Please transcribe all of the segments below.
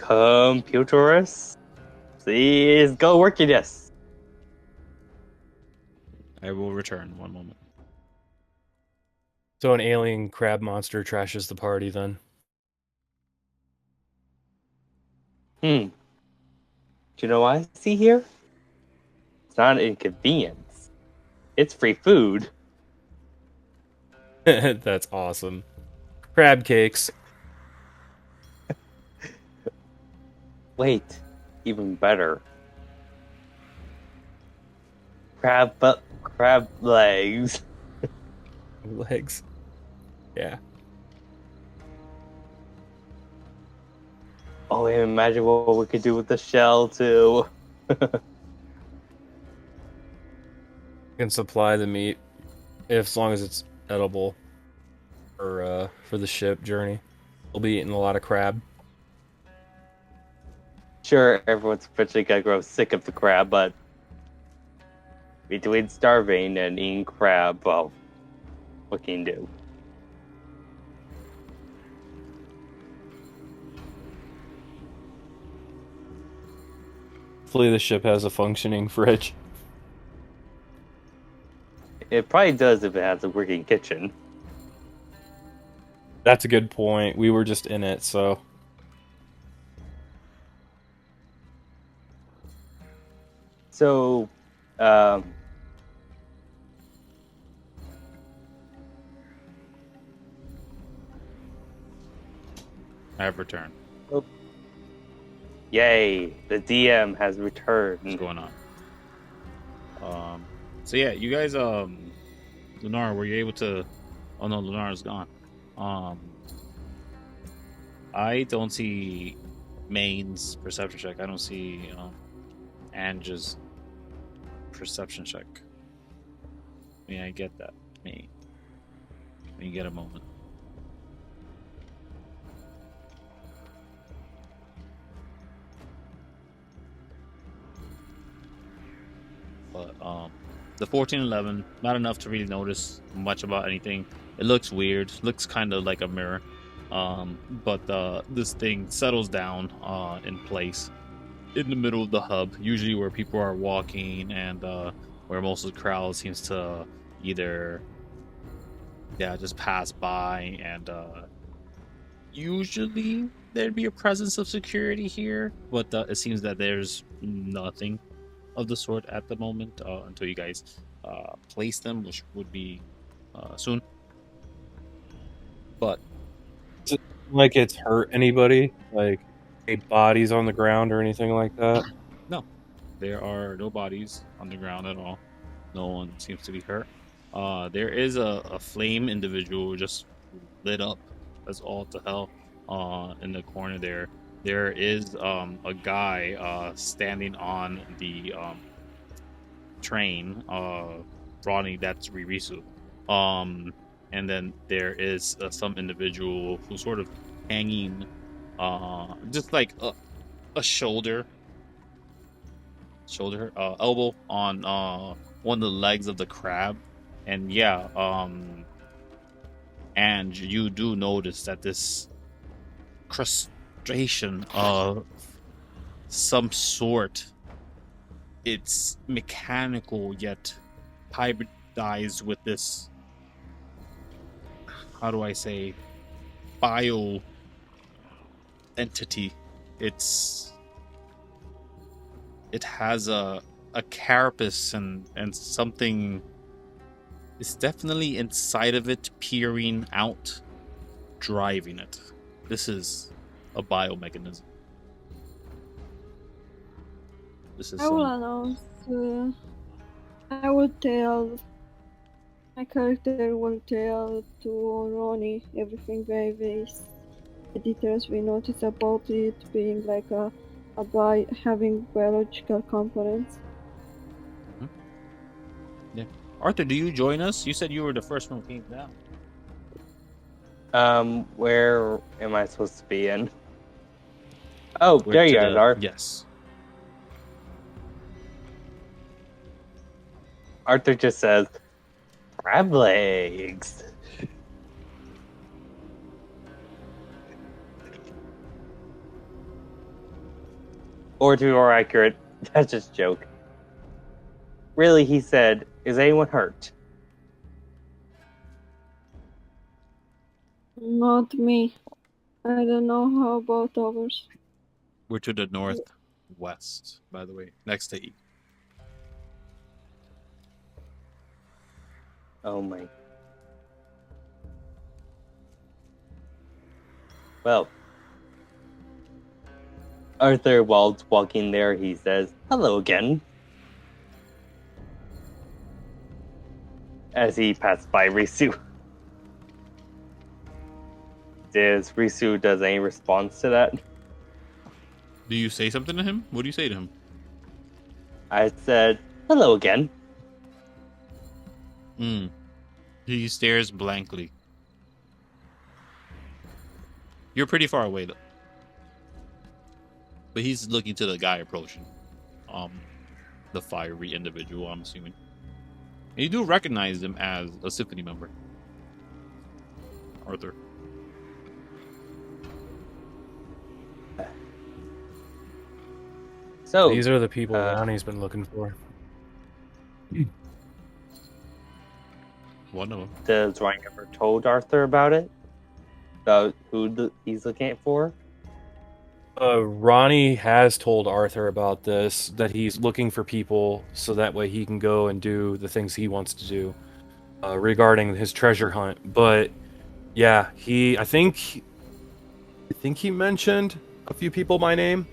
Computerist, please go work in this. I will return. One moment. So an alien crab monster trashes the party then. Do you know what I see here? It's not an inconvenience. It's free food. That's awesome. Crab cakes. Wait, even better. Crab legs. Legs. Yeah. Oh, and imagine what we could do with the shell too. Can supply the meat as long as it's edible for the ship journey. We'll be eating a lot of crab. Sure, everyone's eventually gonna grow sick of the crab, but between starving and eating crab, well, what can you do? Hopefully the ship has a functioning fridge. It probably does if it has a working kitchen. That's a good point. We were just in it, so. So, I have returned. yay, the DM has returned. What's going on? So yeah, you guys, Lunara, were you able to? Oh no, Lunara's gone. I don't see Main's perception check. I don't see Ange's perception check. May I get that, Main? When you get a moment. But the 1411, not enough to really notice much about anything. It looks weird. Looks kind of like a mirror. But this thing settles down in place in the middle of the hub, usually where people are walking and where most of the crowd seems to either just pass by, and usually there'd be a presence of security here, but it seems that there's nothing of the sort at the moment until you guys place them, which would be soon. But Like it's hurt anybody? Like any bodies on the ground or anything like that? no, there are no bodies on the ground at all. No one seems to be hurt. There is a flame individual just lit up as all to hell in the corner there. There is a guy standing on the train, Ronny, that's Ririsu. And then there is some individual who's sort of hanging just like a elbow on one of the legs of the crab. And and you do notice that this crustration of some sort, it's mechanical yet hybridized with this, how do I say, bio entity. It has a carapace and something is definitely inside of it, peering out, driving it. This is a biomechanism. This is I will announce. I will tell. My character will tell to Ronnie everything the details we notice about it being like having biological components. Yeah. Arthur, do you join us? You said you were the first one who came down. Where am I supposed to be in? Oh, there you guys are. Yes. Arthur just says, crab legs. Or to be more accurate, that's just a joke. Really, he said, is anyone hurt? Not me. I don't know how about others. We're to the northwest, by the way, next to E. Oh my. Well, Arthur, while walking there, he says, hello again. As he passed by Risu. Does any response to that? Do you say something to him? What do you say to him? I said, hello again. He stares blankly. You're pretty far away, though. But he's looking to the guy approaching. The fiery individual, I'm assuming. And you do recognize him as a Symphony member. Arthur. So These are the people Ronnie's been looking for. One of them. Does Ryan ever told Arthur about it? About who he's looking for? Ronnie has told Arthur about this, that he's looking for people so that way he can go and do the things he wants to do regarding his treasure hunt. But yeah, I think he mentioned a few people by name.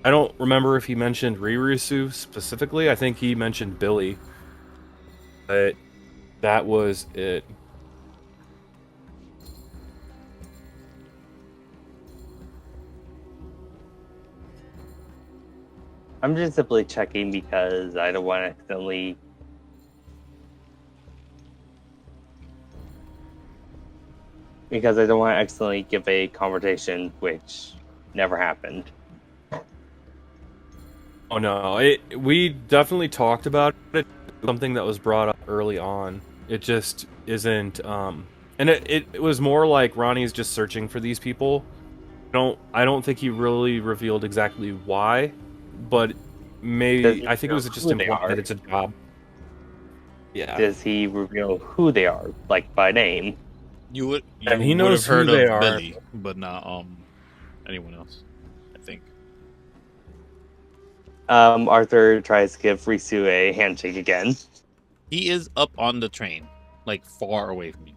I don't remember if he mentioned Ririsu specifically. I think he mentioned Billy. But that was it. I'm just simply checking because I don't want to accidentally... Because I don't want to accidentally give a conversation which never happened. Oh no, we definitely talked about it. Something that was brought up early on. It just isn't. And it was more like Ronnie's just searching for these people. I don't think he really revealed exactly why, but maybe I think it was just implied that it's a job. Yeah. Does he reveal who they are, like by name? You would. And he knows have heard who they of are. Billy, but not anyone else. I think. Arthur tries to give Risu a handshake again. He is up on the train, like far away from you.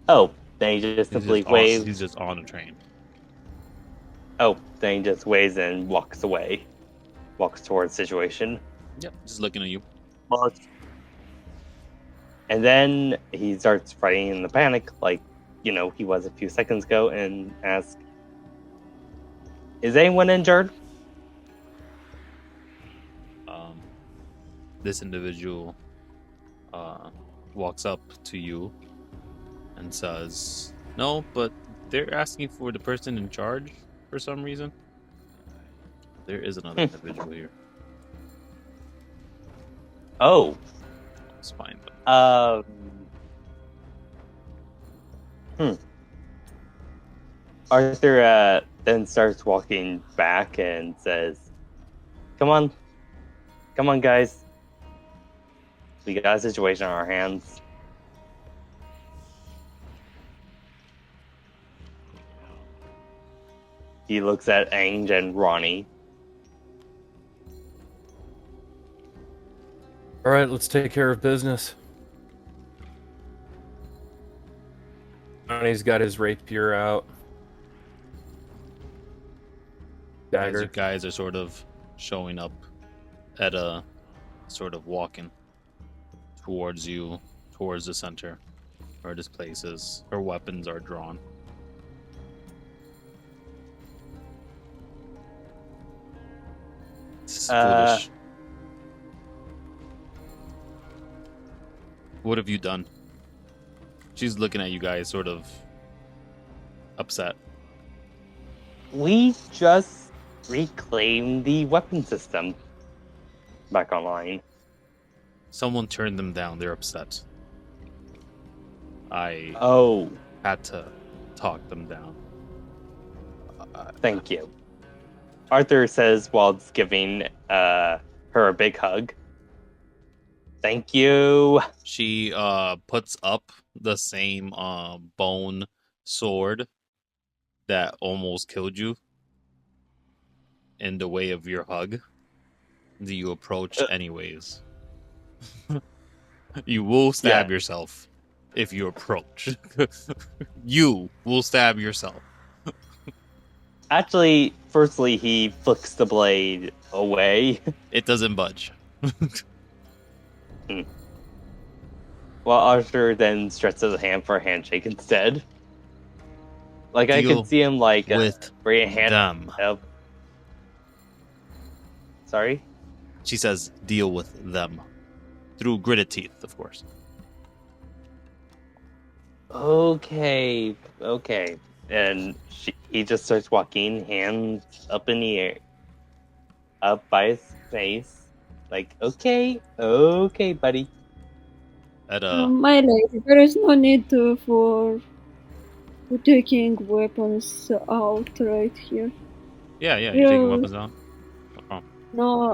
Oh, then he just simply waves. He's just on the train. Oh, then he just waves and walks away. Walks towards the situation. Yep, just looking at you. And then he starts fighting in the panic, like, he was a few seconds ago, and asks, is anyone injured? This individual walks up to you and says, no, but they're asking for the person in charge for some reason. There is another individual here. Oh. It's fine. Arthur then starts walking back and says, come on, guys. We got a situation on our hands. He looks at Ang and Ronnie. All right, let's take care of business. Ronnie's got his rapier out. As Dagger. you guys are sort of showing up at a sort of walking towards you, towards the center, where this place is, where weapons are drawn. It's foolish. What have you done? She's looking at you guys sort of upset. We just reclaimed the weapon system back online. Someone turned them down. They're upset. I had to talk them down. Thank you. Arthur says while it's giving her a big hug. Thank you. She puts up the same bone sword that almost killed you in the way of your hug. Do you approach anyways? You will stab yourself if you approach. You will stab yourself. Actually, firstly, he flicks the blade away. It doesn't budge. While Arthur then stretches a hand for a handshake instead. Like, I Deal can see him, like, with bring a hand them. up. Sorry? She says, deal with them. Through gritted teeth, of course. Okay. And he just starts walking, hands up in the air. Up by his face. Like, okay, buddy. My lady, there is no need for taking weapons out right here. Yeah, you're taking weapons out. No,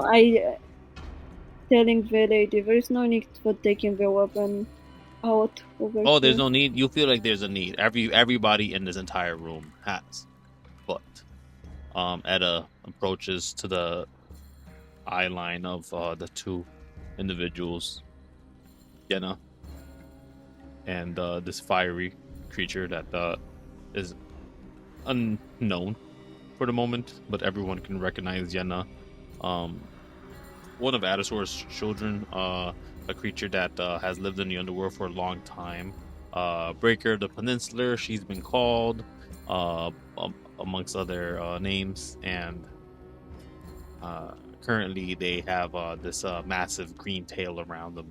telling the lady, there is no need for taking the weapon out over here. There's no need? You feel like there's a need. Everybody in this entire room has. But Etta approaches to the eye line of the two individuals, Yenna and this fiery creature that is unknown for the moment, but everyone can recognize Yenna. One of Adasor's children, a creature that has lived in the underworld for a long time. Breaker of the Peninsular, she's been called, amongst other names, and currently they have this massive green tail around them.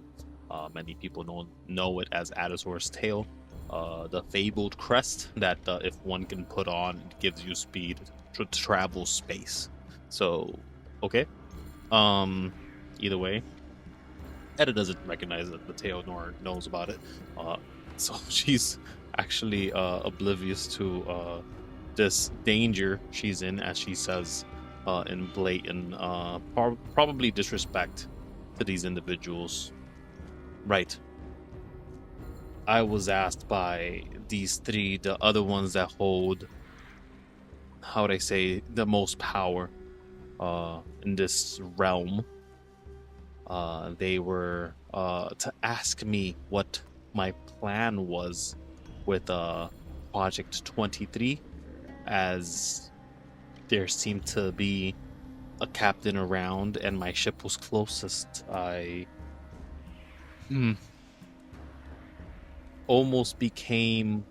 Many people know it as Adasor's tail. The fabled crest that if one can put on, it gives you speed to travel space. So, okay. Either way, Etta doesn't recognize the tail nor knows about it. So she's actually oblivious to this danger she's in, as she says in blatant, probably disrespect to these individuals. Right. I was asked by these three, the other ones that hold, how would I say, the most power in this realm. They were to ask me what my plan was with Project 23, as there seemed to be a captain around and my ship was closest. I almost became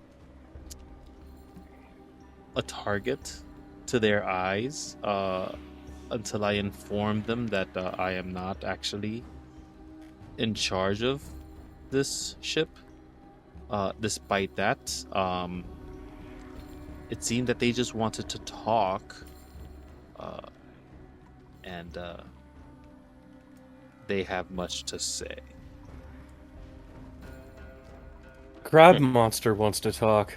a target to their eyes until I informed them that I am not actually in charge of this ship. Despite that, it seemed that they just wanted to talk, and they have much to say. Crab monster wants to talk.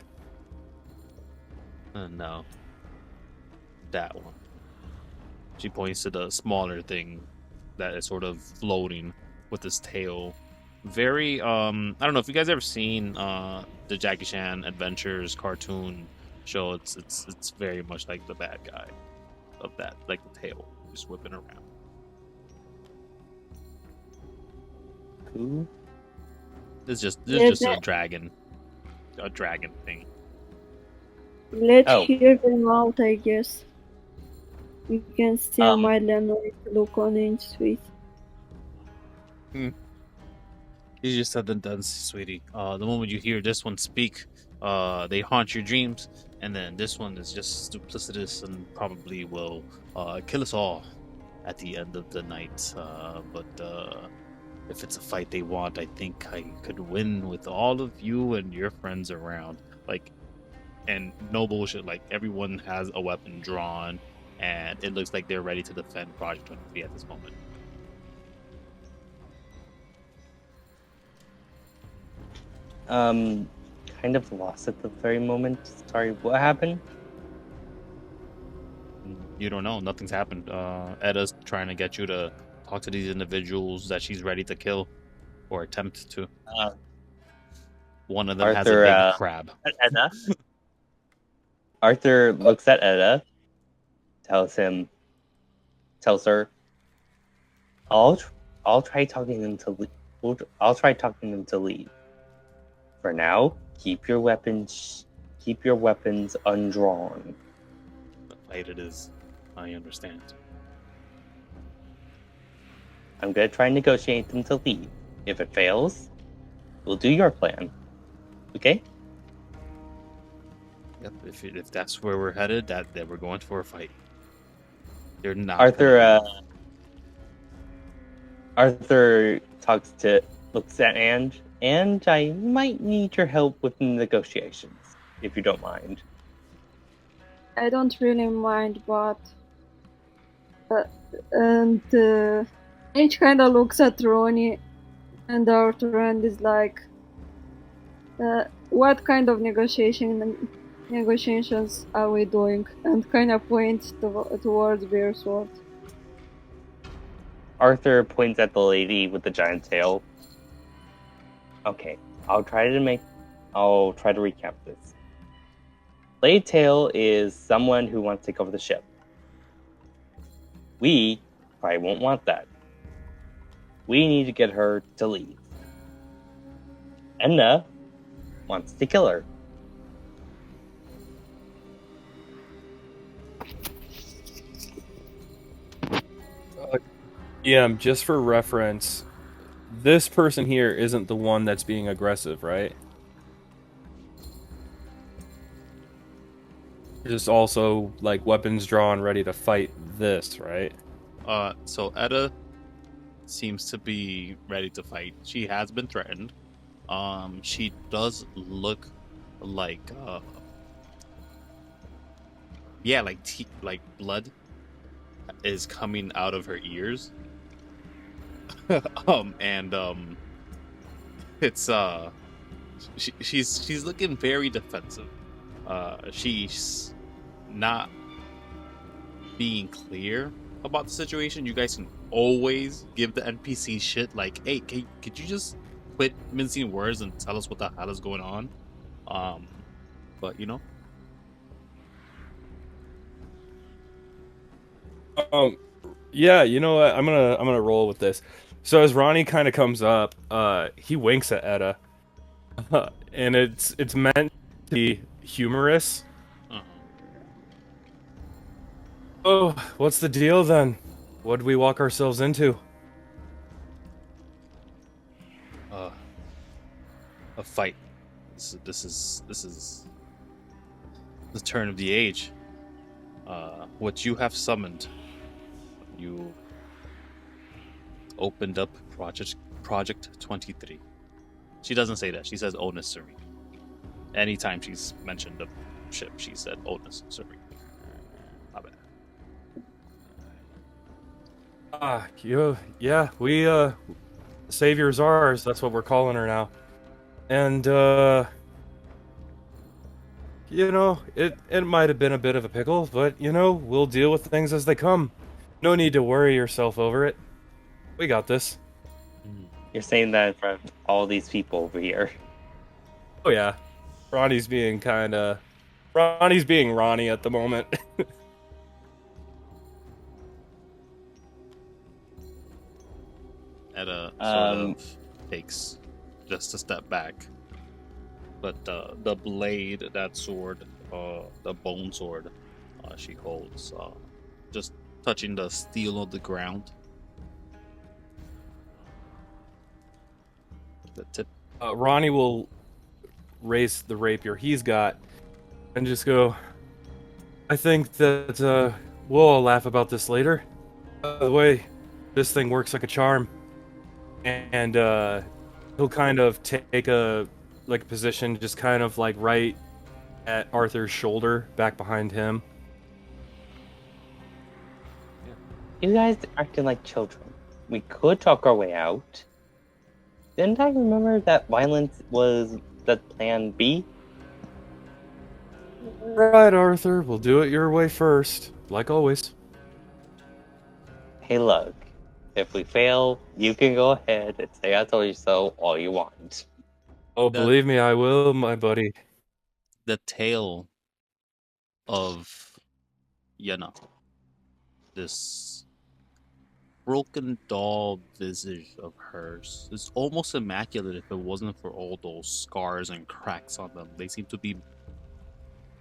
No. That one. She points to the smaller thing that is sort of floating with his tail. Very, I don't know if you guys ever seen the Jackie Chan Adventures cartoon show. It's very much like the bad guy of that, like the tail just whipping around. Who? It's just a dragon thing. Let's hear them out, I guess. You can see my Lennox look on his face. You just said the done, sweetie. The moment you hear this one speak, they haunt your dreams, and then this one is just duplicitous and probably will kill us all at the end of the night. But if it's a fight they want, I think I could win with all of you and your friends around. Like, and no bullshit, like everyone has a weapon drawn, and it looks like they're ready to defend Project 23 at this moment. Kind of lost at the very moment. Sorry, what happened? You don't know. Nothing's happened. Edda's trying to get you to talk to these individuals that she's ready to kill or attempt to. One of them has a Arthur, big crab. Edda. Arthur looks at Edda, tells her, I'll try talking them to leave. I'll try talking them to leave. For now, keep your weapons undrawn. The fight it is. I understand. I'm gonna try and negotiate them to leave. If it fails, we'll do your plan. Okay? Yep. If that's where we're headed, that we're going for a fight. They're not. Arthur looks at Ange, and I might need your help with the negotiations, if you don't mind. I don't really mind, but H kind of looks at Ronny and Arthur and is like, "What kind of negotiations are we doing?" And kind of points towards Bear Sword. Arthur points at the lady with the giant tail. Okay, I'll try to recap this. Lady Tail is someone who wants to take over the ship. We probably won't want that. We need to get her to leave. Edna wants to kill her. Yeah, just for reference, this person here isn't the one that's being aggressive, right? Just also like weapons drawn, ready to fight this, right? So Edda seems to be ready to fight. She has been threatened. She does look like like blood is coming out of her ears. It's she's looking very defensive. She's not being clear about the situation. You guys can always give the NPC shit like, hey, could you just quit mincing words and tell us what the hell is going on? But you know. Yeah, you know what? I'm gonna roll with this. So as Ronnie kind of comes up, he winks at Edda, and it's meant to be humorous. Oh, what's the deal then? What did we walk ourselves into? A fight. This is the turn of the age. What you have summoned, you opened up Project 23. She doesn't say that. She says Onus Serene. Anytime she's mentioned the ship, she said Onus Serene. Not bad. We Savior's ours. That's what we're calling her now. And you know, it might have been a bit of a pickle, but you know, we'll deal with things as they come. No need to worry yourself over it. We got this. You're saying that in front of all these people over here. Oh yeah, Ronnie's being Ronnie at the moment. Edda sort of takes just a step back, but the blade, that sword, the bone sword, she holds, just touching the steel of the ground. The tip. Ronnie will raise the rapier he's got and just go, I think that we'll all laugh about this later. By the way, this thing works like a charm. And he'll kind of take a position just kind of like right at Arthur's shoulder, back behind him. You guys are acting like children. We could talk our way out. Didn't I remember that violence was the plan B? Right, Arthur. We'll do it your way first. like always. Hey, look. If we fail, you can go ahead and say I told you so all you want. Oh, The- believe me, I will, my buddy. The tale of Yana, this broken doll visage of hers, is almost immaculate if it wasn't for all those scars and cracks on them. They seem to be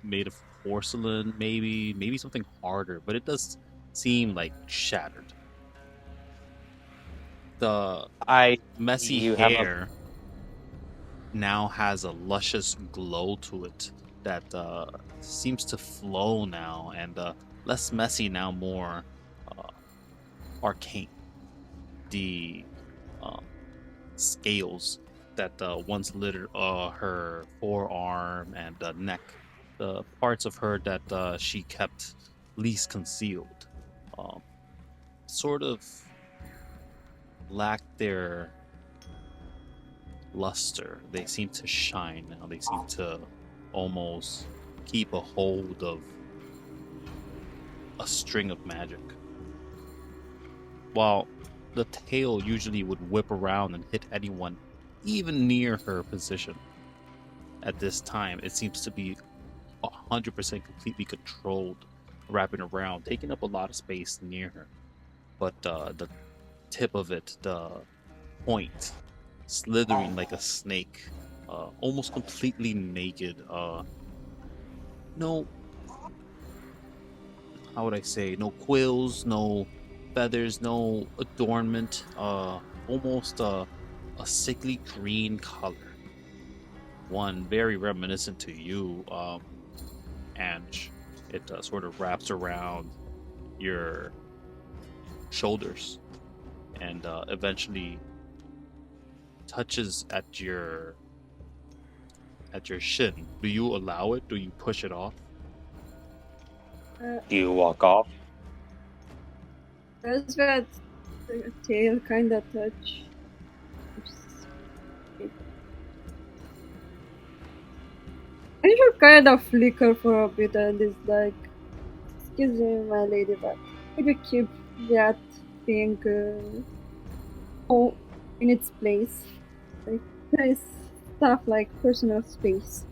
made of porcelain, maybe something harder, but it does seem like shattered. The messy You have a hair now has a luscious glow to it that seems to flow now, and less messy now, more arcane. The scales that once littered her forearm and neck, the parts of her that she kept least concealed, sort of lack their luster. They seem to shine now. They seem to almost keep a hold of a string of magic. While the tail usually would whip around and hit anyone even near her position, at this time it seems to be 100% completely controlled, wrapping around, taking up a lot of space near her. But the tip of it, the point, slithering like a snake, almost completely naked. No, how would I say? No quills, no feathers, no adornment. Almost a sickly green color. One very reminiscent to you, Ange. It sort of wraps around your shoulders and eventually touches at your shin. Do you allow it? Do you push it off? Do you walk off? Does that tail kind of touch? I should kind of flicker for a bit and it's like, excuse me, my lady, but could you keep that thing in its place? Like, there is stuff like personal space.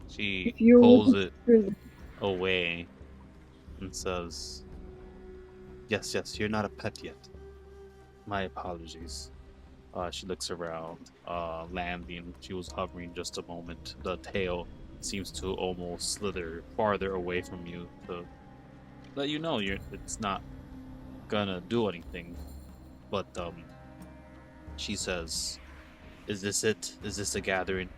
She If you pulls it really- away and says, yes, you're not a pet yet. My apologies. She looks around, landing. She was hovering just a moment. The tail seems to almost slither farther away from you to let you know it's not gonna do anything. But she says, is this it? Is this the gathering?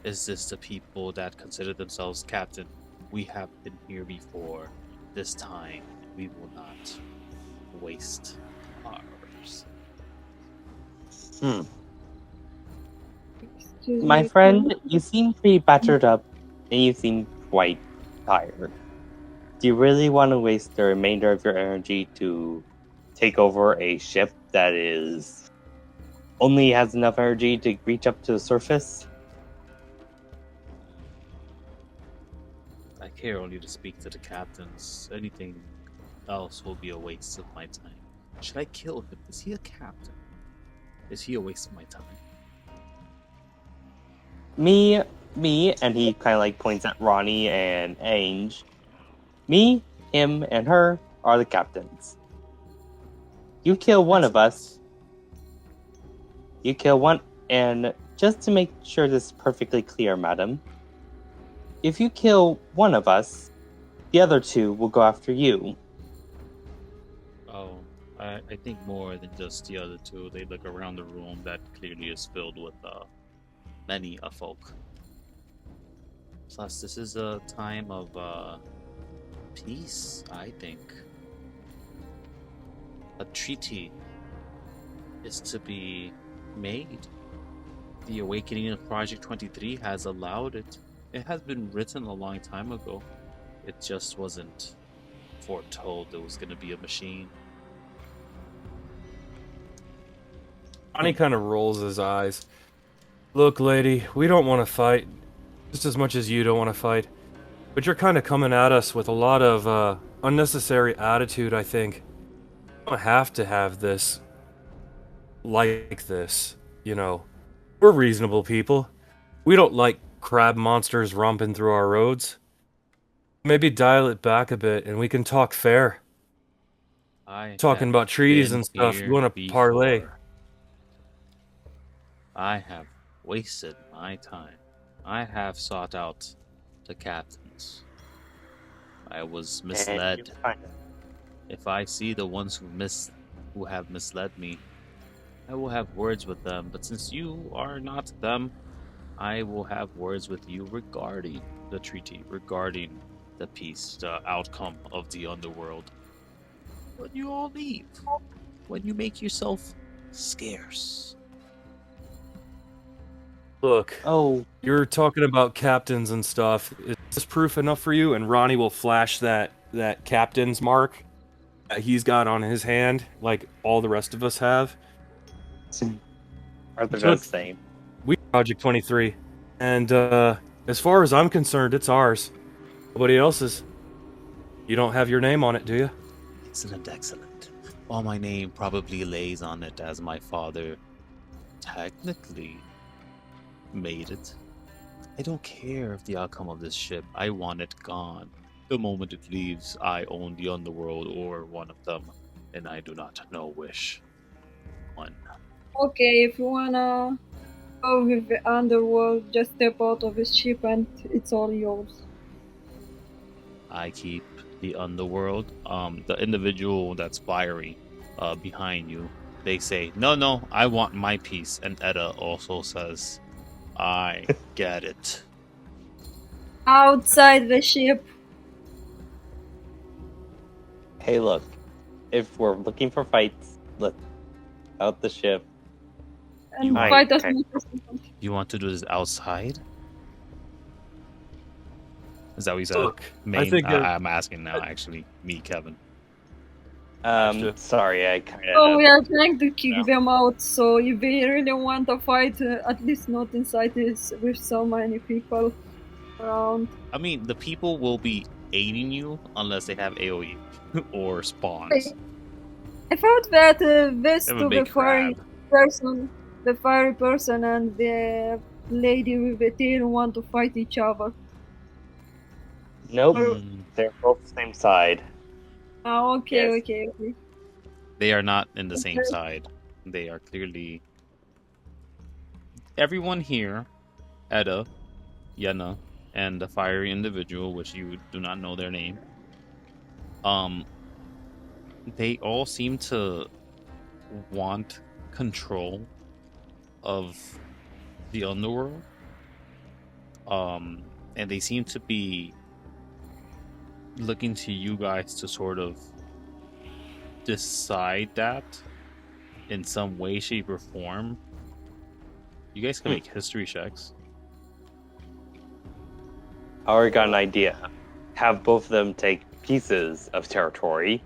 Is this the people that consider themselves captain? We have been here before. This time, we will not waste ours. Excuse My me, friend, you seem pretty battered up, and you seem quite tired. Do you really want to waste the remainder of your energy to take over a ship that is only has enough energy to reach up to the surface? I care only to speak to the captains. Anything else will be a waste of my time. Should I kill him? Is he a captain? Is he a waste of my time? Me, and he kind of like points at Ronnie and Ange. Me, him, and her are the captains. You kill one of us. You kill one, and just to make sure this is perfectly clear, madam, if you kill one of us, the other two will go after you. Oh, I think more than just the other two. They look around the room that clearly is filled with many a folk. Plus, this is a time of peace, I think. A treaty is to be made. The awakening of Project 23 has allowed it. It has been written a long time ago. It just wasn't foretold there was going to be a machine. Ronnie kind of rolls his eyes. Look, lady, we don't want to fight, just as much as you don't want to fight. But you're kind of coming at us with a lot of unnecessary attitude, I think. You don't have to have this like this, you know. We're reasonable people. We don't like crab monsters romping through our roads. Maybe dial it back a bit and we can talk fair. I Talking have about treaties been and stuff. You here want to parlay? before. I have wasted my time. I have sought out the captains. I was And misled. you find it. If I see the ones who have misled me, I will have words with them. But since you are not them, I will have words with you regarding the treaty, regarding the peace, the outcome of the underworld. When you all leave, when you make yourself scarce. Look, Oh, you're talking about captains and stuff. Is this proof enough for you? And Ronnie will flash that captain's mark that he's got on his hand, like all the rest of us have. Arthur So does the same. We Project 23, and as far as I'm concerned, it's ours. Nobody else's. You don't have your name on it, do you? Excellent, excellent. While my name probably lays on it as my father technically made it, I don't care if the outcome of this ship. I want it gone. The moment it leaves, I own the underworld or one of them, and I do not know which one. Okay, if you wanna go with the underworld, just step out of the ship and it's all yours. I keep the underworld. The individual that's fiery, behind you, they say, "No, I want my piece." And Edda also says, "I get it." Outside the ship. Hey, look. If we're looking for fights, let's out the ship. And You fight might- as much as you want. You want to do this outside? Is that what you said? Look, I think I'm asking now, actually. Me, Kevin. Gotcha. Sorry, I kind of. So we are trying to kick No. them out, so if they really want to fight, at least not inside this with so many people around. I mean, the people will be aiding you unless they have AoE or spawns. I thought that this They have to a the big fiery crab. person, the fiery person and the lady with the tail want to fight each other. Nope, Mm, they're both the same side. Oh, okay, Yes. okay. they are not in the same Okay. side. They are clearly... Everyone here, Edda, Yenna, and the fiery individual, which you do not know their name, they all seem to want control of the underworld. And they seem to be looking to you guys to sort of decide that in some way, shape, or form. You guys can make history checks. I already got an idea. Have both of them take pieces of territory.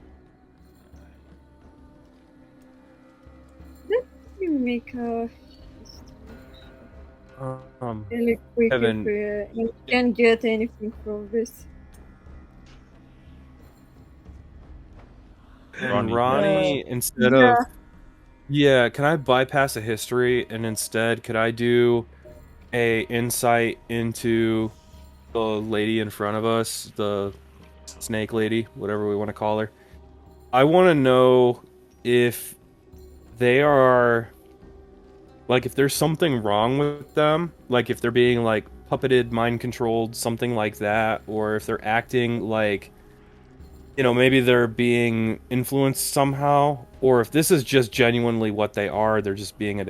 You make a Um, really quick Evan- if you can get anything from this. and Ronny. Ronnie, instead Yeah. of can I bypass a history and instead could I do a insight into the lady in front of us, the snake lady, whatever we want to call her? I want to know if they are like if there's something wrong with them, like if they're being like puppeted, mind controlled, something like that, or if they're acting like, you know, maybe they're being influenced somehow, or if this is just genuinely what they are, they're just being,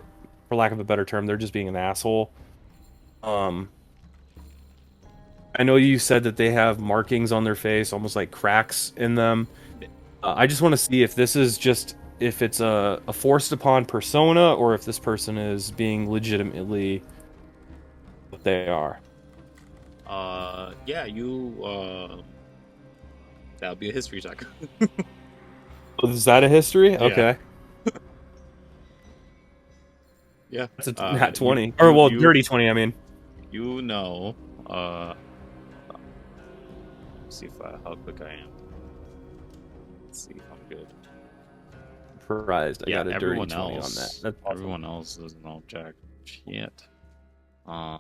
for lack of a better term, they're just being an asshole. I know you said that they have markings on their face, almost like cracks in them. I just want to see if this is just, if it's a forced upon persona, or if this person is being legitimately what they are. That would be a history check. Oh, is that a history? Yeah. Okay. Yeah. That's a Uh, nat 20. you- or, well, you- dirty 20, I mean. You know, let's see how quick I am. Let's see if I'm good. Surprised I got a dirty everyone 20 else. on that. That's awesome. Everyone else doesn't know jack shit. But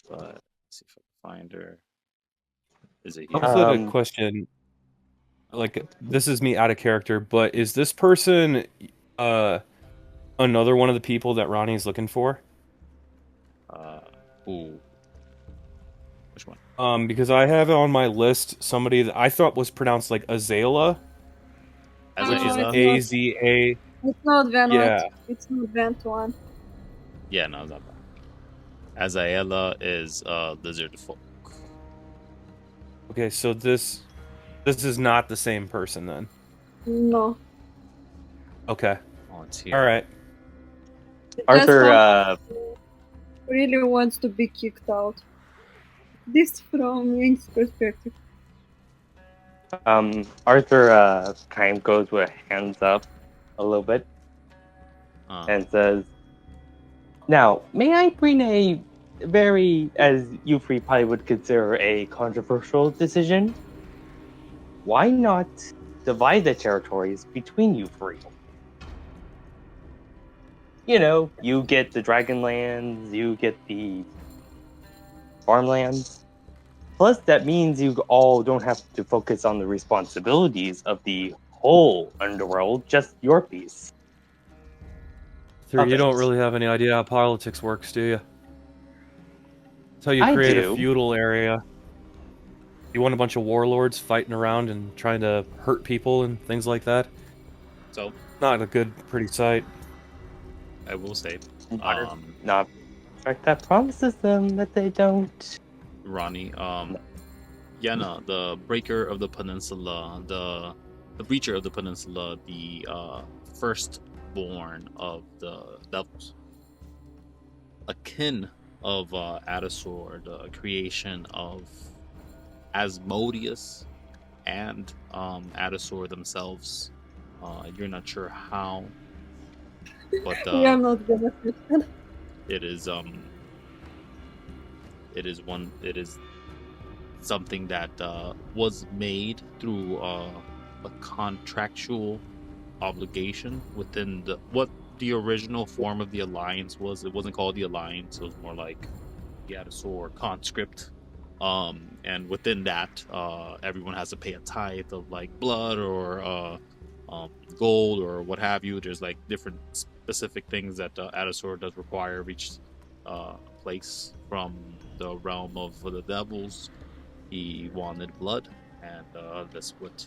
let's see if I can find her. Is it here? Also, a question. Like, this is me out of character, but is this person another one of the people that Ronnie's looking for? Ooh. Which one? Because I have on my list somebody that I thought was pronounced like Azala. Which is Azala? A-Z-A. It's not Venot. Yeah. It's not Ventuan. Yeah, no, it's not bad. Azala is lizard folk. Okay, so this is not the same person then. No. Okay. Oh, it's here. All right. Arthur, really wants to be kicked out. This from Wing's perspective. Arthur kind of goes with hands up a little bit and says, "Now, may I bring a very, as you three probably would consider, a controversial decision? Why not divide the territories between you three? You know, you get the Dragonlands, you get the farmlands. Plus, that means you all don't have to focus on the responsibilities of the whole underworld, just your piece." So you don't really have any idea how politics works, do you? That's how you I create do. a feudal area. You want a bunch of warlords fighting around and trying to hurt people and things like that. So, not a good, pretty sight. I will state, not fact that promises them that they don't. Ronnie, Yenna, the breaker of the peninsula, the breacher of the peninsula, the firstborn of the devils, akin of Adasor, the creation of Asmodeus and Adasor themselves. You're not sure how, but We are not gonna pretend. it is something that was made through a contractual obligation within what the original form of the alliance was. It wasn't called the alliance, it was more like the Adasor conscript. And within that, everyone has to pay a tithe of like blood or gold or what have you. There's like different specific things that Adasor does require of each place. From the realm of the devils, he wanted blood, and that's what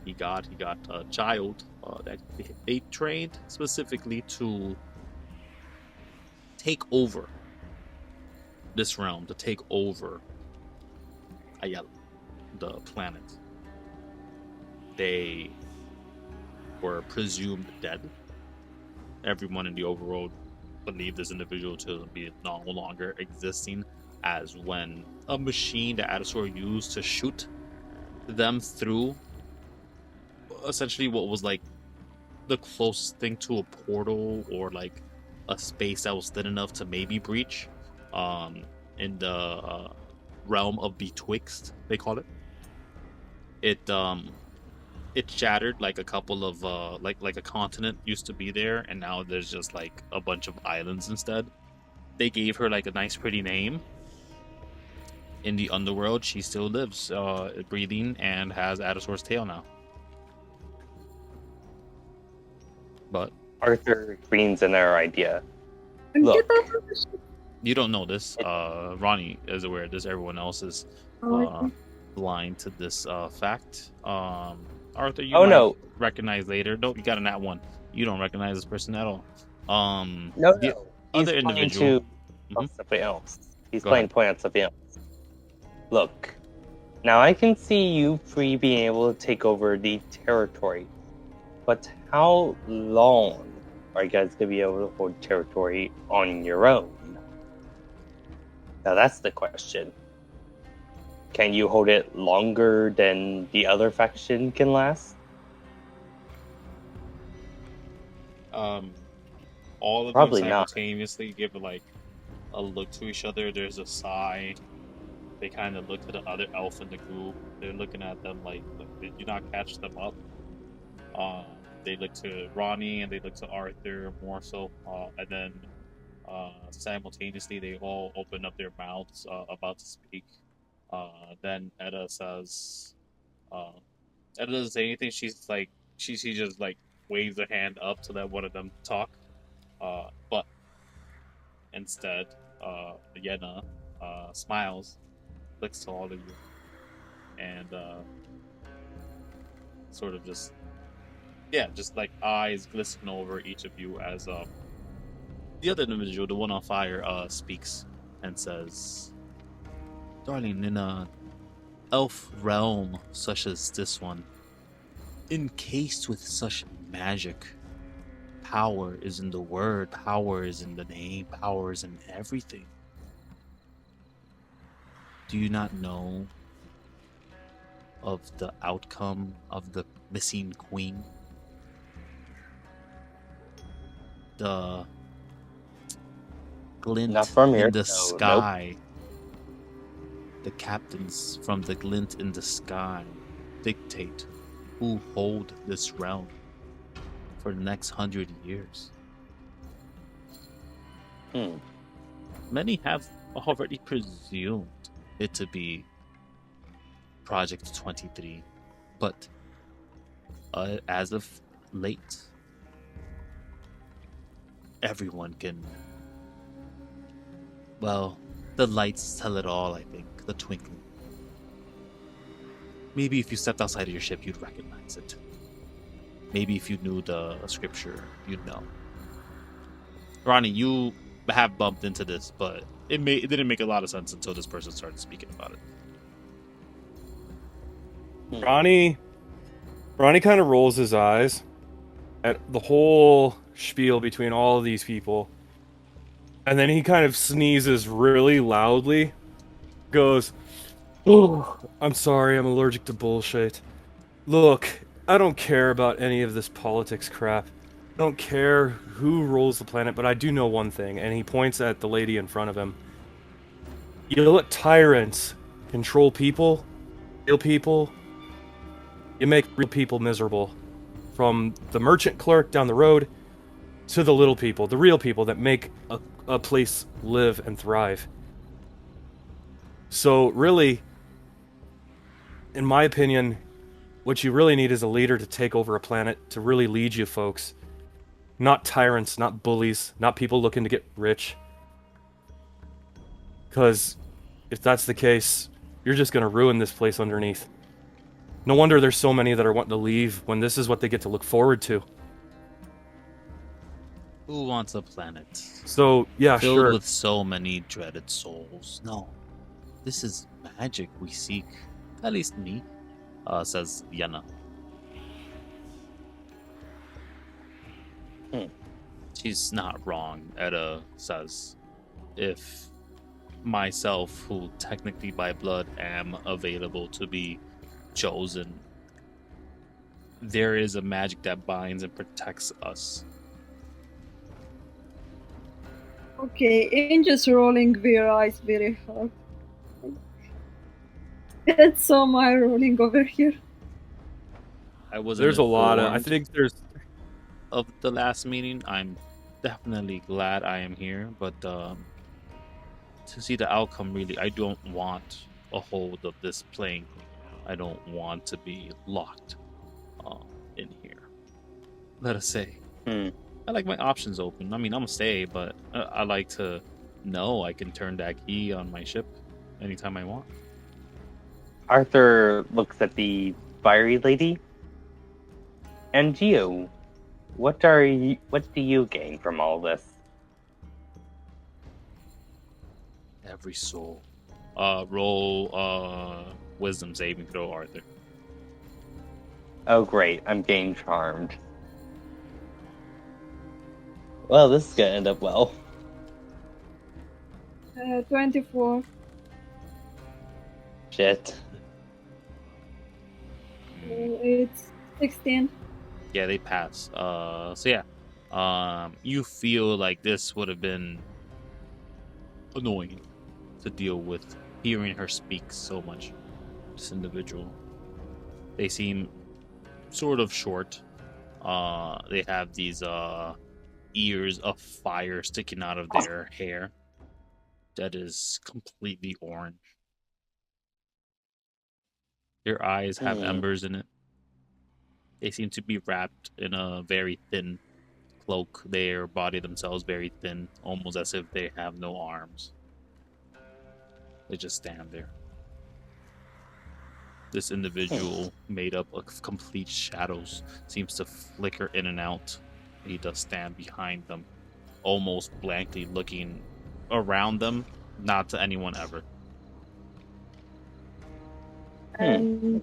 he got. He got a child that they trained specifically to take over this realm, to take over Ayala, the planet. They were presumed dead. Everyone in the overworld believed this individual to be no longer existing, as when a machine that Adasor used to shoot them through essentially what was like the closest thing to a portal or like a space that was thin enough to maybe breach in the realm of Betwixt, they call it. It shattered like a couple of like a continent used to be there, and now there's just like a bunch of islands instead. They gave her like a nice pretty name. In the underworld, she still lives, breathing, and has Adasor's tail now. But Arthur greens in their idea. Look. You don't know this. Ronnie is aware of this. Everyone else is blind to this fact. Arthur, you might recognize later. Nope, you got a nat one. You don't recognize this person at all. No. Other individual. Something else. He's playing point on something else. Look, now I can see you three being able to take over the territory, but how long are you guys gonna be able to hold territory on your own? Now that's the question. Can you hold it longer than the other faction can last? All of Probably them not. simultaneously give like a look to each other. There's a sigh, they kind of look to the other elf in the group. They're looking at them like, did you not catch them up? They look to Ronnie and they look to Arthur more so, and then simultaneously they all open up their mouths about to speak. Then Edda says, Edda doesn't say anything. She's like, she just like waves her hand up to let one of them talk. But instead, Yenna smiles, looks to all of you, and sort of just like eyes glisten over each of you as the other individual, the one on fire, speaks and says, "Darling, in a elf realm such as this one, encased with such magic, power is in the word, power is in the name, power is in everything. Do you not know of the outcome of the missing queen? The glint Not from here. in the No, sky. The captains from the glint in the sky dictate who hold this realm for the next 100 years. Many have already presumed it to be Project 23, but as of late, everyone can... Well, the lights tell it all, I think. The twinkling. Maybe if you stepped outside of your ship, you'd recognize it. Maybe if you knew the scripture, you'd know. Ronnie, you have bumped into this, but it didn't make a lot of sense until this person started speaking about it. Ronnie kind of rolls his eyes at the whole spiel between all of these people. And then he kind of sneezes really loudly. Goes, "Oh, I'm sorry, I'm allergic to bullshit. Look, I don't care about any of this politics crap. I don't care who rules the planet, but I do know one thing." And he points at the lady in front of him. You let tyrants control people, real people. You make real people miserable. From the merchant clerk down the road to the little people, the real people that make a place live and thrive. So really, in my opinion, what you really need is a leader to take over a planet, to really lead you folks. Not tyrants, not bullies, not people looking to get rich. Because if that's the case, you're just going to ruin this place underneath. No wonder there's so many that are wanting to leave when this is what they get to look forward to. Who wants a planet So, yeah, filled sure. with so many dreaded souls? No. This is magic we seek. At least me, says Yenna. She's not wrong, Edda says. If myself, who technically by blood am available to be chosen, there is a magic that binds and protects us. Okay, Angel's rolling their eyes very hard. That's so my rolling over here. I wasn't There's a lot of... I informed think there's... of the last meeting. I'm definitely glad I am here, but to see the outcome, really, I don't want a hold of this plane. I don't want to be locked in here. Let us say. I like my options open. I mean, I'm gonna stay, but I like to know I can turn that key on my ship anytime I want. Arthur looks at the fiery lady. And Gio, what do you gain from all this? Every soul. Roll wisdom saving throw, Arthur. Oh great, I'm game charmed. Well, this is gonna end up well. 24. Shit. It's 16. Yeah, they pass. So yeah. You feel like this would have been annoying to deal with hearing her speak so much. This individual. They seem sort of short. They have these ears of fire sticking out of their hair that is completely orange. Their eyes have embers in it. They seem to be wrapped in a very thin cloak. Their body themselves very thin, almost as if they have no arms. They just stand there. This individual, made up of complete shadows, seems to flicker in and out. He does stand behind them, almost blankly looking around them, not to anyone ever. And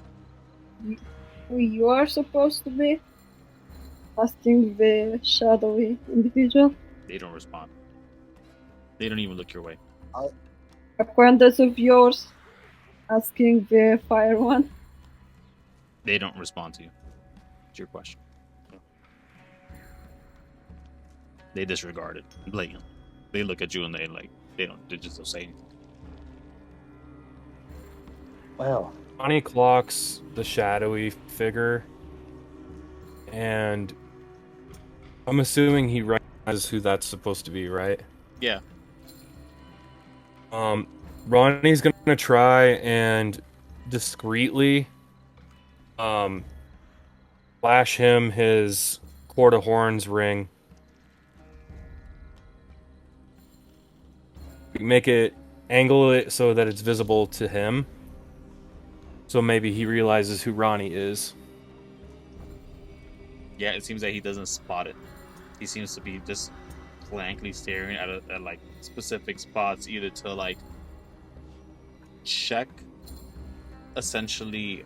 who you are supposed to be? Asking the shadowy individual. They don't respond. They don't even look your way. Acquaintance of yours. Asking the fire one. They don't respond to you. It's your question. They disregard it blatantly. They look at you and they just don't say anything. Well, Ronnie clocks the shadowy figure, and I'm assuming he recognizes who that's supposed to be, right? Yeah. Ronnie's gonna try and discreetly flash him his Court of Horns ring. Angle it so that it's visible to him. So maybe he realizes who Ronnie is. Yeah, it seems that he doesn't spot it. He seems to be just blankly staring at like specific spots, either to like check essentially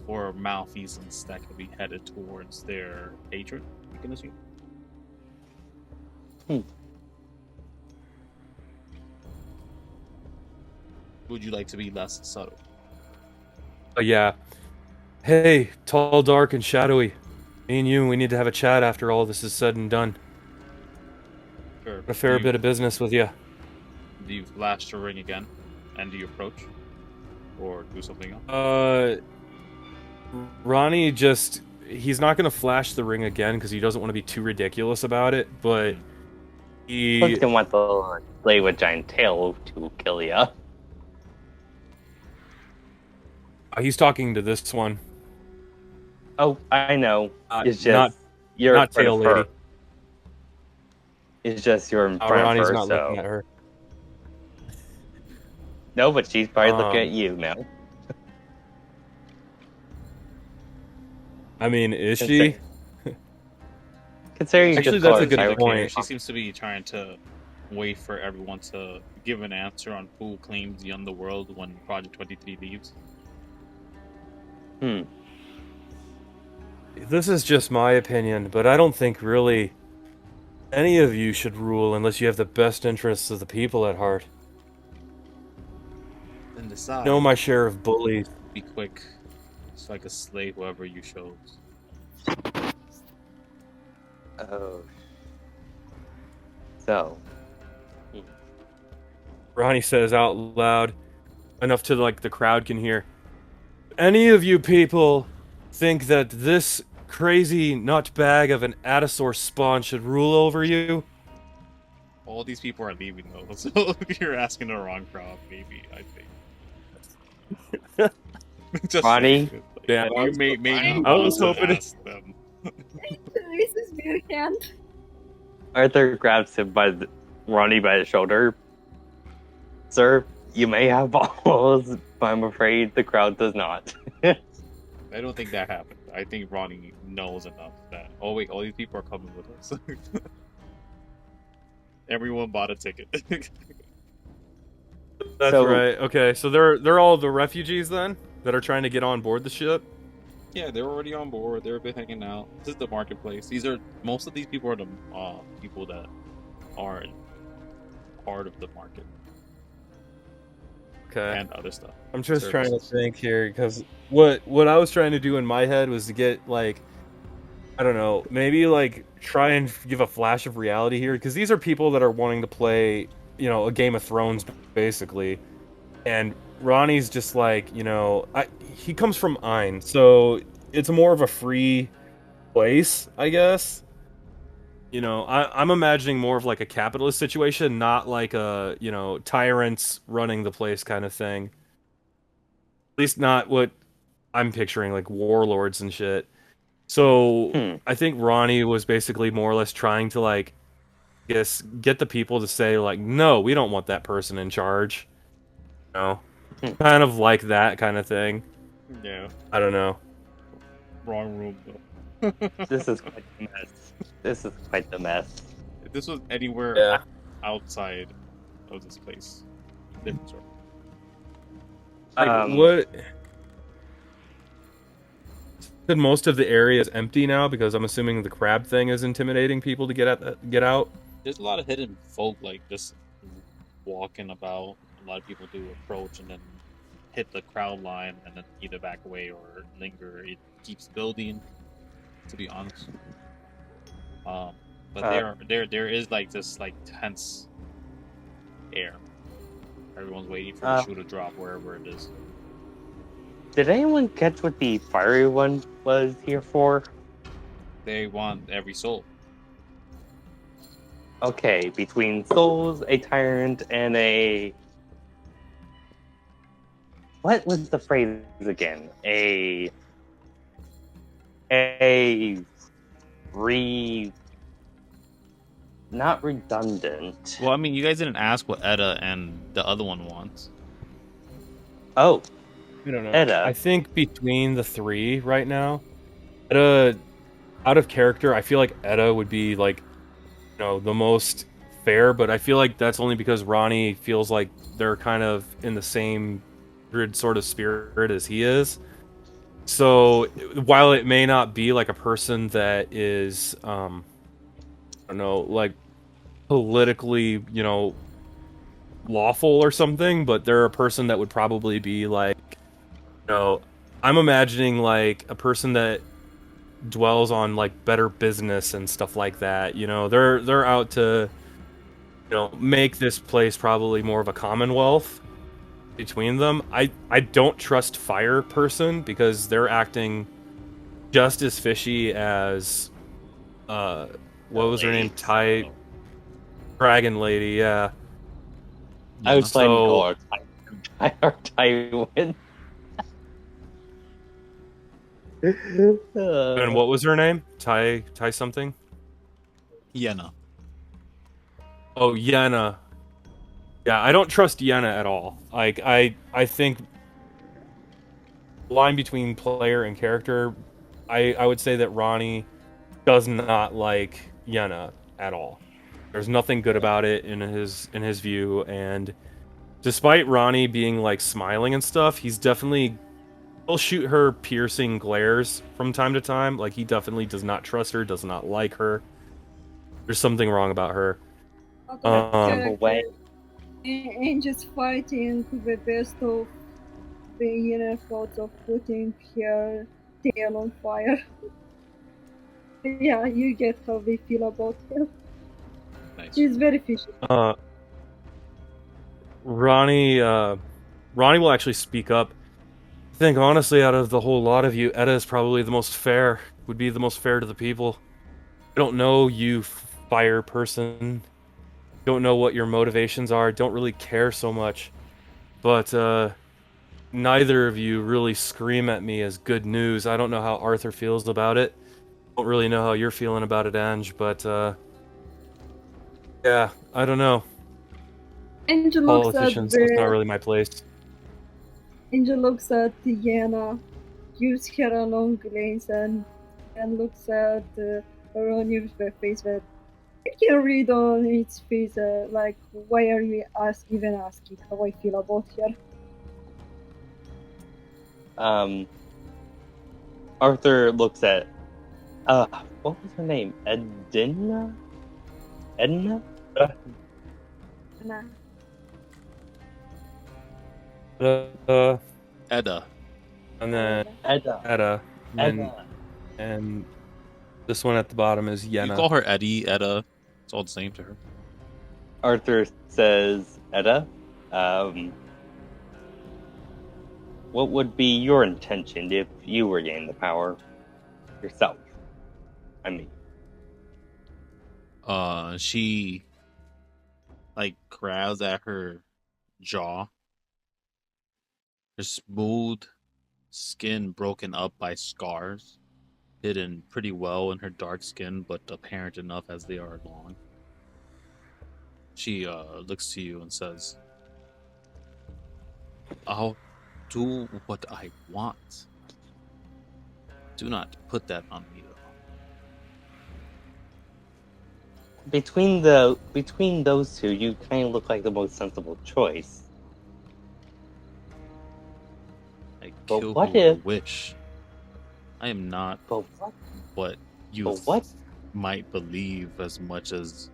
for malfeasance that could be headed towards their patron, you can assume. Would you like to be less subtle? Yeah. Hey, tall, dark, and shadowy. Me and you, we need to have a chat after all this is said and done. Sure. A fair bit of business with you. Do you flash the ring again? And do you approach? Or do something else? Ronnie he's not going to flash the ring again because he doesn't want to be too ridiculous about it, but he doesn't want to play with giant tail to kill ya. He's talking to this one. Oh, I know. It's just not you're not tail lady. Her. It's just you're in front Ronnie's of her, not so... looking at her. No, but she's probably looking at you now. I mean, is she? Considering Actually, that's a good point. She seems to be trying to wait for everyone to give an answer on who claims the underworld when Project 23 leaves. This is just my opinion, but I don't think really any of you should rule unless you have the best interests of the people at heart. Then decide. Know my share of bullies. Be quick, so I can slay whoever you chose. Oh. So. Ronnie says out loud, enough to the crowd can hear. Any of you people think that this crazy nutbag of an Atasaur spawn should rule over you? All these people are leaving though, so you're asking the wrong crowd, maybe, I think. Just Ronnie? Yeah, you may I was hoping to ask them. This beer hand. Arthur grabs him Ronnie by the shoulder. Sir, you may have balls, but I'm afraid the crowd does not. I don't think that happened. I think Ronnie knows enough that, oh wait, all these people are coming with us. Everyone bought a ticket. That's right. Okay, so they're all the refugees then that are trying to get on board the ship? Yeah, they're already on board. They've been hanging out. This is the marketplace. Most of these people are the people that are part of the market. Okay. And other stuff. I'm just trying to think here, because what I was trying to do in my head was to get, I don't know, maybe, try and give a flash of reality here, because these are people that are wanting to play a Game of Thrones, basically. And Ronnie's just like, he comes from Ain, so it's more of a free place, I guess. I'm imagining more of like a capitalist situation, not like a, tyrants running the place kind of thing. At least not what I'm picturing, like warlords and shit. So Hmm. I think Ronnie was basically more or less trying to like, guess, get the people to say like, no, we don't want that person in charge. Hmm. Kind of like that kind of thing. Yeah, I don't know. wrong room though. This is quite the mess. This is quite the mess. If this was anywhere Yeah. outside of this place, different story. Like what? Said most of the area is empty now because I'm assuming the crab thing is intimidating people to get out. There's a lot of hidden folk like just walking about. A lot of people do approach and then hit the crowd line and then either back away or linger. It keeps building, to be honest. But there is like this like tense air. Everyone's waiting for the shoe to drop wherever it is. Did anyone catch what the fiery one was here for? They want every soul. Okay, between souls, a tyrant, and a... What was the phrase again? Not redundant. Well, I mean, you guys didn't ask what Edda and the other one wants. Oh, I don't know. Edda. I think between the three right now, Edda, out of character, I feel like Edda would be like, the most fair, but I feel like that's only because Ronnie feels like they're kind of in the same sort of spirit as he is. So while it may not be like a person that is, I don't know, like politically, lawful or something, but they're a person that would probably be like, I'm imagining like a person that dwells on like better business and stuff like that. They're out to, make this place probably more of a commonwealth between them. I don't trust Fire Person because they're acting just as fishy as what was her name? Dragon Lady, yeah. I was planning to call her Tywin. And what was her name? Ty something? Yenna. Oh, Yenna. Yeah, I don't trust Yenna at all. Like, I think line between player and character, I would say that Ronnie does not like Yenna at all. There's nothing good about it in his view, and despite Ronnie being like smiling and stuff, he'll shoot her piercing glares from time to time. Like, he definitely does not trust her, does not like her. There's something wrong about her. And just fighting the best of the inner thoughts of putting her tail on fire. Yeah, you get how they feel about her. Nice. She's very fishy. Ronnie will actually speak up. I think honestly, out of the whole lot of you, Edda is probably would be the most fair to the people. I don't know you, Fire Person. Don't know what your motivations are, don't really care so much. But neither of you really scream at me as good news. I don't know how Arthur feels about it. Don't really know how you're feeling about it, Ange, but yeah, I don't know. Angel looks Politicians, that's not really my place. Angel looks at Diana, gives her a long glance, and looks at Ronny with her face that I can read on its face, like, why are you even asking how I feel about her? Arthur looks at what was her name? Edna? Nah. Edda. And then Edda. Edda. And this one at the bottom is Yenna. You call her Eddie, Edda. It's all the same to her. Arthur says, Edda, what would be your intention if you were given the power yourself? I mean, She like grabs at her jaw. Her smooth skin broken up by scars, hidden pretty well in her dark skin, but apparent enough as they are long. She looks to you and says, I'll do what I want. Do not put that on me, though. between those two, you kind of look like the most sensible choice. I But kill what who you if- wish. I am not But what? what you But what? might believe, as much as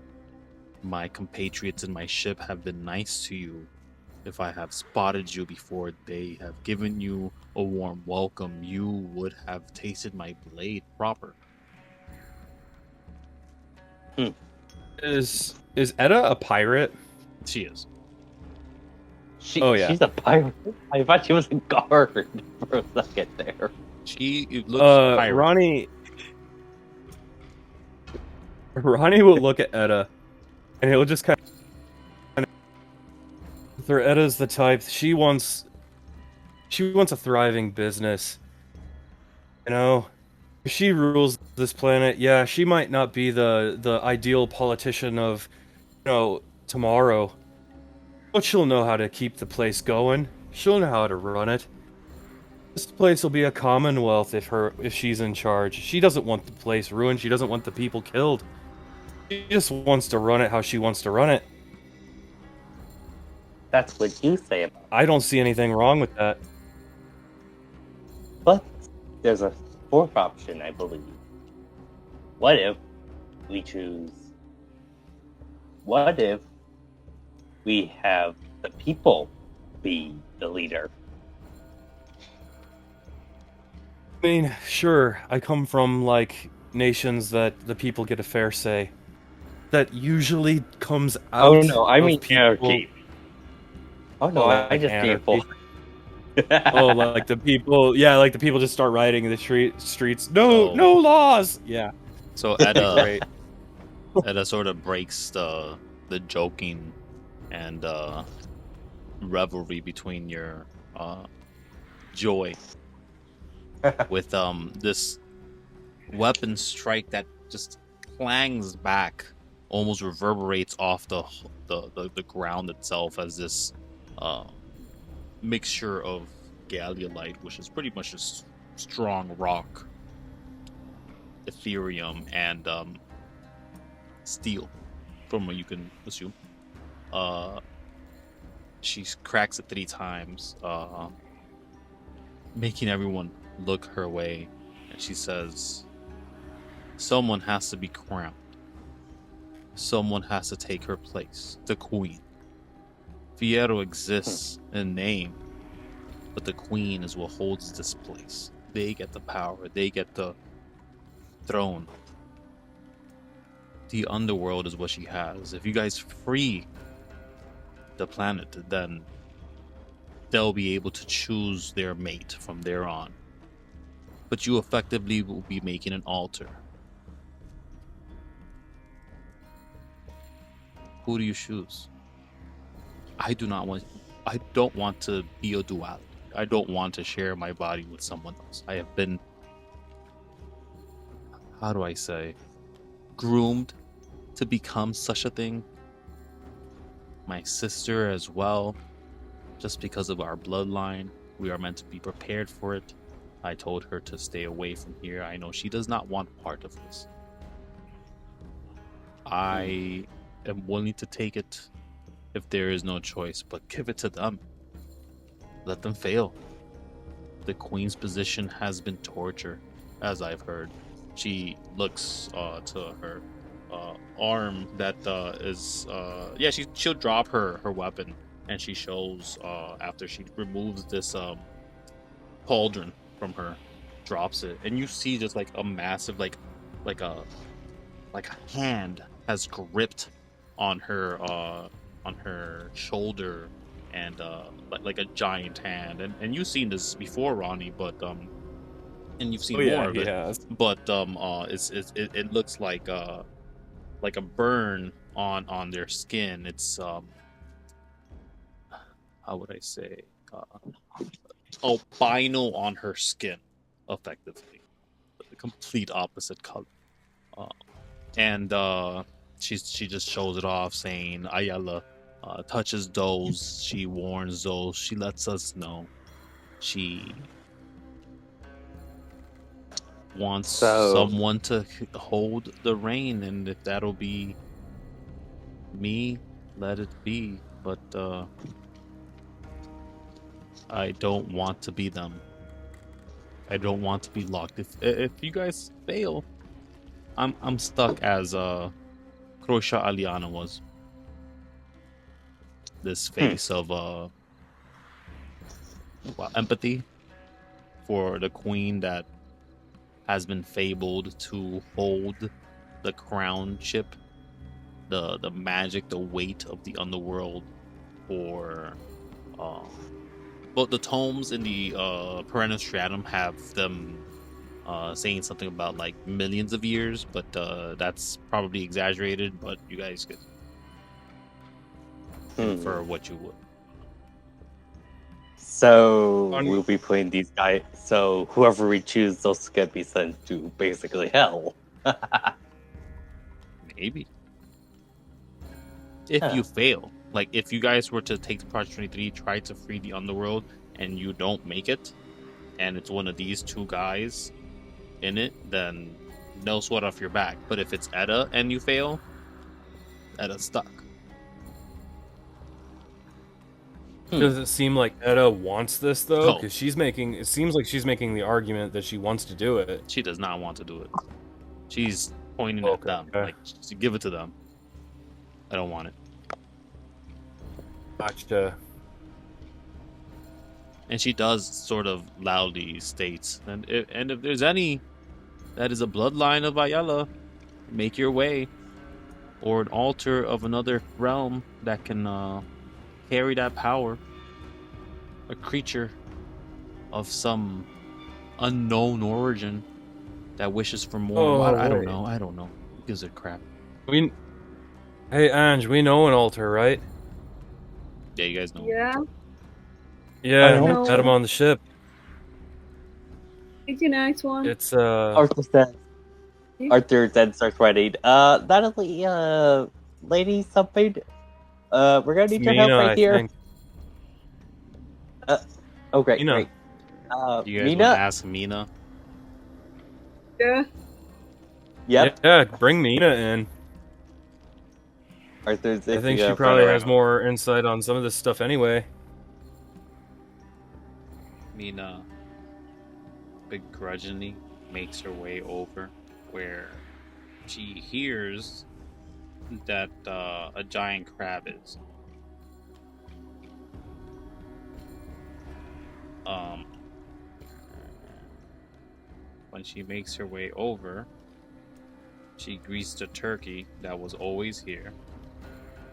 my compatriots in my ship have been nice to you. If I have spotted you before they have given you a warm welcome, you would have tasted my blade proper. Is Edda a pirate? She is. Oh, yeah. She's a pirate. I thought she was a guard for a second there. She looks pirate. Ronnie will look at Edda, and he'll just kind of. Edda's the type. She wants a thriving business. You know, if she rules this planet, yeah, she might not be the ideal politician of, tomorrow, but she'll know how to keep the place going. She'll know how to run it. This place will be a commonwealth if she's in charge. She doesn't want the place ruined. She doesn't want the people killed. She just wants to run it how she wants to run it. That's what you say about it. I don't see anything wrong with that. But there's a fourth option, I believe. What if we have the people be the leader? I mean, sure, I come from, nations that the people get a fair say. That usually comes out Oh no, I of mean people... anarchy. Oh no, I just anarchy. mean full. The people... Yeah, the people just start rioting in the streets. No laws! Yeah. So Edda, Edda sort of breaks the joking and revelry between your joy with this weapon strike that just clangs back, almost reverberates off the ground itself as this mixture of galliolite, which is pretty much just strong rock, ethereum, and steel, from what you can assume. She cracks it 3 times, making everyone look her way, and she says, someone has to be crowned. Someone has to take her place, the queen. Fierro exists in name, but the queen is what holds this place. They get the power, they get the throne. The underworld is what she has. If you guys free the planet, then they'll be able to choose their mate from there on. But you effectively will be making an altar. Who do you choose? I don't want to be a duality. I don't want to share my body with someone else. I have been, how do I say, groomed to become such a thing. My sister as well, just because of our bloodline, we are meant to be prepared for it. I told her to stay away from here. I know she does not want part of this. I am willing to take it if there is no choice, but give it to them. Let them fail. The queen's position has been torture, as I've heard. She looks to her arm that she'll drop her weapon, and she shows after she removes this pauldron from her, drops it, and you see just a massive like a hand has gripped on her shoulder, and like a giant hand. And you've seen this before, Ronnie, but and you've seen more of he it. has. But it looks like a burn on their skin. It's how would I say, albino on her skin, effectively, the complete opposite color. And she just shows it off, saying Ayala touches those, she warns those, she lets us know. She wants someone to hold the reign, and if that'll be me, let it be. But I don't want to be them. I don't want to be locked. If you guys fail, I'm stuck as Krosha Aliana was. This face of empathy for the queen that has been fabled to hold the crown ship, the magic, the weight of the underworld for but the tomes in the Perennial Stratum have them saying something about like millions of years, but that's probably exaggerated, but you guys could infer what you would. So we'll be playing these guys. So whoever we choose, those get be sent to basically hell. Maybe. If you fail, like if you guys were to take the Project 23, try to free the underworld, and you don't make it, and it's one of these two guys in it, then no sweat off your back. But if it's Edda and you fail, Edda's stuck. Does it seem like Edda wants this though? No. Because it seems like she's making the argument that she wants to do it. She does not want to do it. She's pointing at them, like, give it to them. I don't want it. Gotcha. And she does sort of loudly states, and if there's any that is a bloodline of Ayala, make your way, or an altar of another realm that can carry that power. A creature of some unknown origin that wishes for more. I don't know. Who gives a crap? Hey, Ange, we know an altar, right? Yeah, you guys know. Yeah. Yeah, know. had him on the ship. It's a nice one. It's Arthur then starts writing. Natalie, lady something. We're gonna need your help right here. Oh great, Mina. great. You guys Mina? want to ask Mina? Yeah. Yep. Yeah, bring Mina in. Arthur's. I think she probably has more insight on some of this stuff anyway. Mina begrudgingly makes her way over where she hears that a giant crab is. When she makes her way over, she greets the turkey that was always here.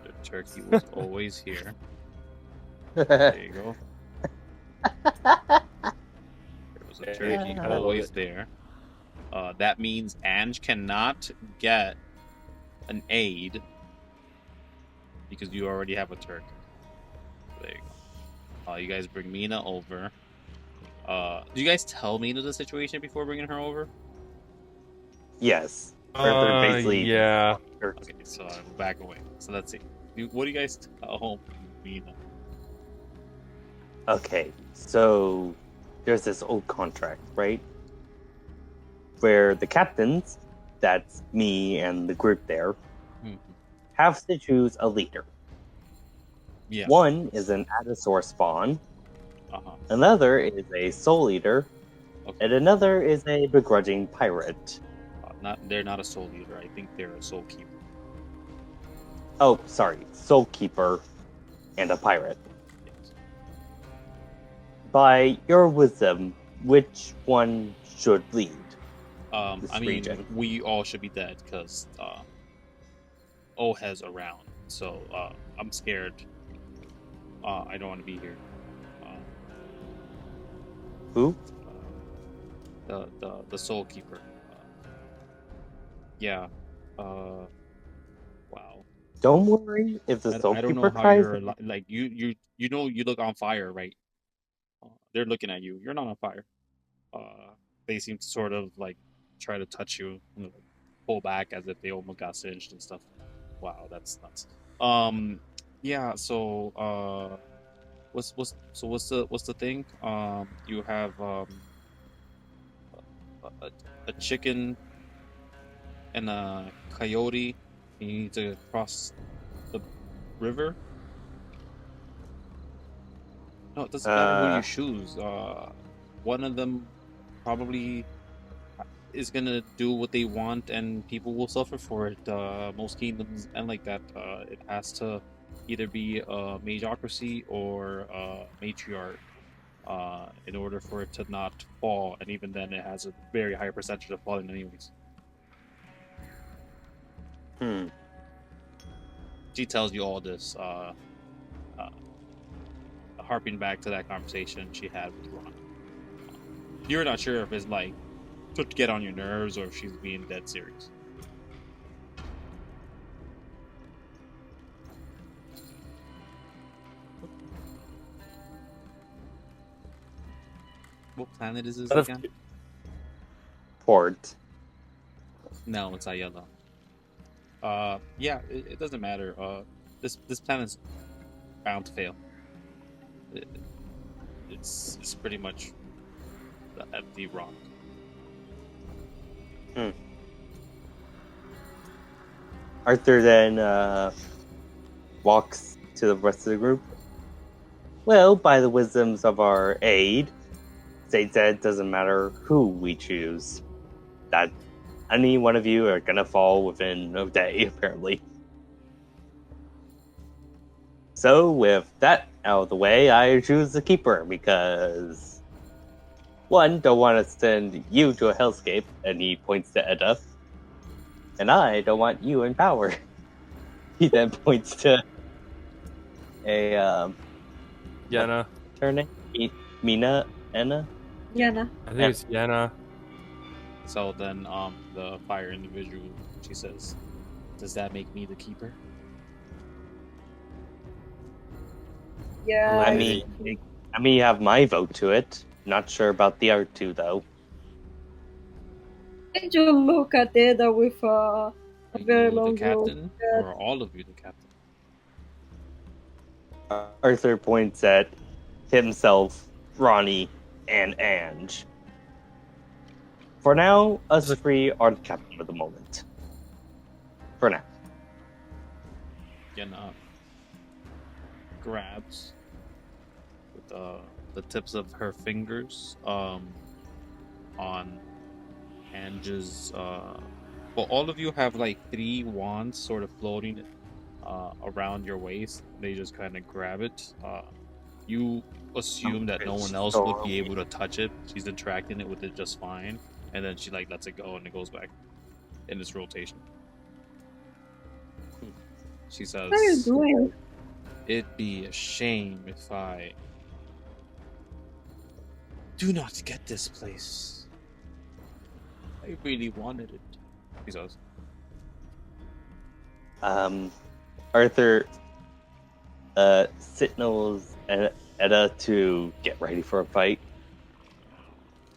The turkey was always here. There you go. There was a turkey always there. That means Ange cannot get an aid because you already have a turkey. There you go. You guys bring Mina over. Do you guys tell Mina the situation before bringing her over? Yes. Arthur basically. Yeah. Okay, so I'll back away. So let's see. What do you guys tell Mina? Okay, so there's this old contract, right? Where the captains, that's me and the group there, have to choose a leader. Yeah. One is an Adasaur spawn, another is a soul eater, and another is a begrudging pirate. They're not a soul eater. I think they're a soul keeper. Oh, sorry, soul keeper and a pirate. Yes. By your wisdom, which one should lead? I mean, region? we all should be dead because Ohez around. So I'm scared. I don't want to be here. Who? The Soul Keeper. Yeah. Wow. Don't worry if the Soul I don't know Keeper how cries. you're like you know you look on fire, right? They're looking at you. You're not on fire. They seem to sort of like try to touch you, and like, pull back as if they almost got singed and stuff. Wow, that's nuts. Yeah. So what's the thing? You have a chicken and a coyote. And you need to cross the river. No, it doesn't matter who you choose. One of them probably is gonna do what they want, and people will suffer for it. Most kingdoms and like that. It has to either be a mageocracy or a matriarch in order for it to not fall. And even then, it has a very high percentage of falling, anyways. She tells you all this, harping back to that conversation she had with Ron. You're not sure if it's like to get on your nerves or if she's being dead serious. What planet is this again? Port. No, it's Ayala. Yeah, it doesn't matter. This planet's bound to fail. It's pretty much the empty rock. Arthur then walks to the rest of the group. Well, by the wisdoms of our aid, states that it doesn't matter who we choose. That any one of you are gonna fall within a day, apparently. So, with that out of the way, I choose the Keeper because one, don't want to send you to a hellscape, and he points to Edda, and I don't want you in power. He then points to a Yenna. what's her name? Mina? Enna? Yana. I think it's Yenna. So then, the fire individual, she says, "Does that make me the keeper?" Yeah. I mean, you have my vote to it. Not sure about the other two, though. Did you look at Ada with a Are very you long the captain, look? or are all of you the captain? Arthur points at himself, Ronnie, and Ange. For now, us three are the captain of the moment. For now. Yenna grabs with the tips of her fingers on Ange's. Well, all of you have like 3 wands sort of floating around your waist. They just kind of grab it. You assume that no one else would be able to touch it. She's interacting it with it just fine, and then she like lets it go and it goes back in its rotation. She says, What are you doing? "It'd be a shame if I do not get this place. I really wanted it." He says. Arthur signals Edda to get ready for a fight.